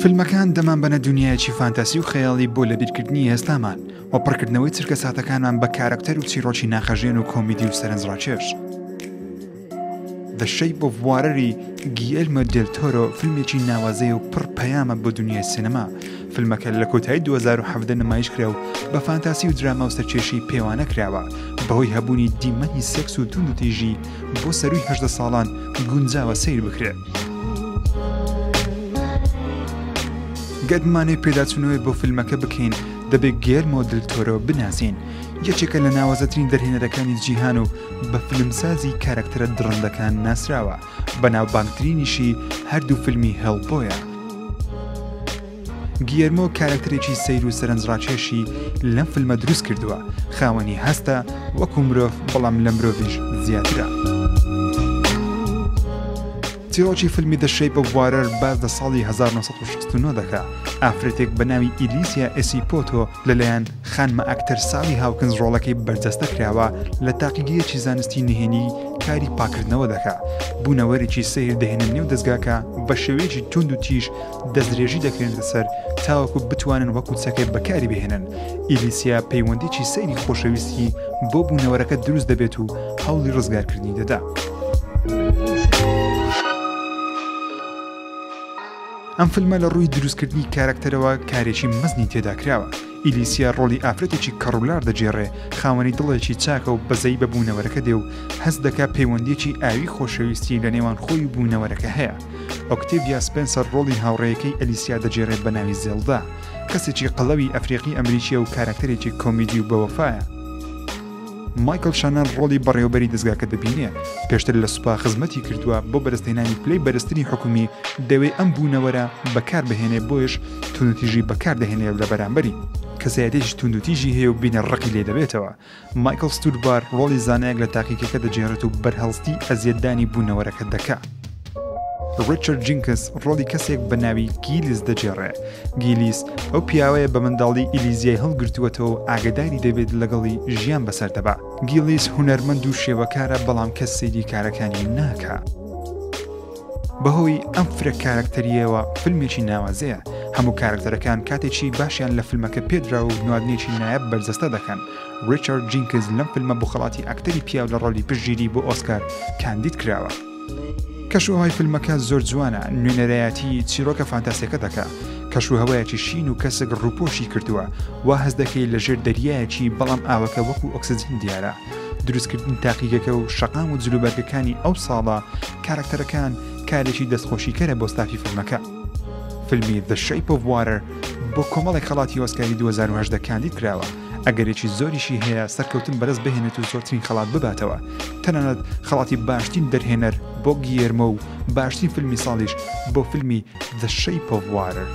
فیلمەکان دەمان بەنە دنیایەکی فانتاسی و خەیاڵی بۆ لەبیرکردنی هێستامان و پڕکردنەوەی چرکە ساتەکانمان بە کارکتەر و چیرۆکی ناخەژێن و کۆمیدی و سەرنجڕاکێش. The Shape of Waterی گیلێرمۆ دێل تۆرۆ فیلمێکی ناوازەیە و پڕ پەیامە بۆ دنیای سینەما. فیلمەکە لە کۆتایی 2017 نمایش کرا و بە فانتاسی و دراما و سەرکێشی پێوانە کراوە بەهۆی هەبوونی دیمەنی سێکس و توند و تیژی بۆ سەرووی 18 ساڵان گونجاوە سیر بکرێت. گەدمانەی پێداچوونەوەی بۆ فیلمەکە بکەین دەبێت گیلێرمۆ دێل تۆرۆ بناسین، یەکێکە لە ناوازەترین دەرهێنەرەکانی جیهان و بە فیلمسازی کارکتەرە درڕندەکان ناسراوە، بەناوبانگترینیشی هەردوو فیلمی هێڵبۆیە. گیلێرمۆ کارکتەرێکی سەیر و سەرنجڕاکێشی لەم فیلمە دروست کردووە، خاوەنی هەستە وەکو مرۆڤ بەڵام لە مرۆڤیش زیاترە. تیرۆکی فیلمی The Shape of Water باز لە ساڵی 1969 دەکا. ئافرەتێک بە ناوی ئیلیسیا ئێسیپۆتۆ لەلایەن خانمە ئاکتەر ساڵی هاوکنز ڕۆڵەکەی بەرجەستە کراوە لە تاقیگەیەکی زانستی نهێنی کاری پاکردنەوە دەکا. بوونەوەرێکی سەیر دەهێنن نێو دەستگاکە بە شێوەیەکی تند و تیژ دەستدرێژی دەکرێنێتە سەر تاوەکو بتوانن وەکو چەکێ بەکاری بهێنن. ئیلیسیا پەیوەندێکی سەیری خۆشەویستی بۆ بوونەوەرەکە دروست دەبێت و هەوڵی ڕزگارکردنی دەدا. ئەم فیلمە لە ڕووی دروستکردنی کارکتەرەوە کارێکی مەزنی تێدا کراوە. ئیلیسیا ڕۆڵی ئافرەتێکی کەڕولار دەجێڕێ، خاوەنی دڵێکی چاکە و بەزەی بە بوونەوەرەکە دێ و هەست دەکا پەیوەندێکی ئاوی خۆشەویستی لە نێوان خۆی و بوونەوەرەکە هەیە. ئۆکتێڤیا سپێنسەر ڕۆڵی هاوڕێیەکەی ئەلیسیا دەجێڕێت بە ناوی زێلدا، کەسێکی قەڵەوی ئەفریقی ئەمریکیە و کارکتەرێکی کۆمیدی و بەوەفایە. مایکل شانەن ڕۆڵی بەڕێوەبەری دەستگاکە دەبینێ، پێشتر لە سوپا خزمەتی کردووە بۆ بەرزهێنانی پلەی بەرزترین حکومی دەوێت ئەم بوونەوەرە بەکار بهێنێ بۆیش توندوتیژی بەکار دەهێنێ لە بەرامبەری کەسایەتێکی توندوتیژی هەیە و بینە ڕقی لێ دەبێتەوە. مایکل ستوربار ڕۆڵی زانایەک لە تاقیکەکە دەجێڕێت و بەرهەڵستی ئەزیەتدانی بوونەوەرەکە دەکا. ریچارد جینکس ڕۆڵی کەسێک بە ناوی گیلیس دەجێڕێ. گیلیس ئەو پیاوەیە بە منداڵی ئیلیزیای هەڵگرتووەتەوە و ئاگداری دەبێت لەگەڵی ژیان بەسەر دەبا. گیلیس هونەرمەند و شێوەکارە بەڵام کەس سەیری کارەکانی ناکا. بەهۆی ئەم فرە کارکتەریەوە فیلمێکی ناوازەیە. هەموو کارکتەرەکان کاتێکی باشیان لە فیلمەکە پێدرا و نوادنێکی نایب بەرجەستە دەکەن. ریچارد جینکس لەم فیلمە بۆ خەڵاتی ئەکتەری پیاو لە ڕۆڵی پشتگیری بۆ ئۆسکار کاندید کراوە. کەشوهەوای فیلمەکە زۆر جوانە، نوێنەرایەتی چیرۆکە فانتاسیەکە دەکا. کەشوهەوایەکی شین و کەسێک ڕووپۆشی کردووە، وا هەست دەکەی لەژێر دەریایەکی بەڵام ئاوەکە وەکو ئۆکسجین دیارە. دروستکردن تاقیگەکە و شەقام و جلوبەرگەکانی ئەو ساڵە کارکتەرەکان کارێکی دەستخۆشیکەرە بۆ ستافی فیلمەکە. فیلمی The Shape of Water بۆ کۆمەڵێک خەڵاتی ئۆسکاری 2018 کاندید کراوە. ئەگەرێکی زۆریشی هەیە سەرکەوتن بەرز بهێنێت و زۆرترین خەڵات بباتەوە، تەنانەت خەڵاتی باشترین دەرهێنەر بۆ گیلێرمۆ و باشترین فیلمی ساڵیش بۆ فیلمی The Shape of Water.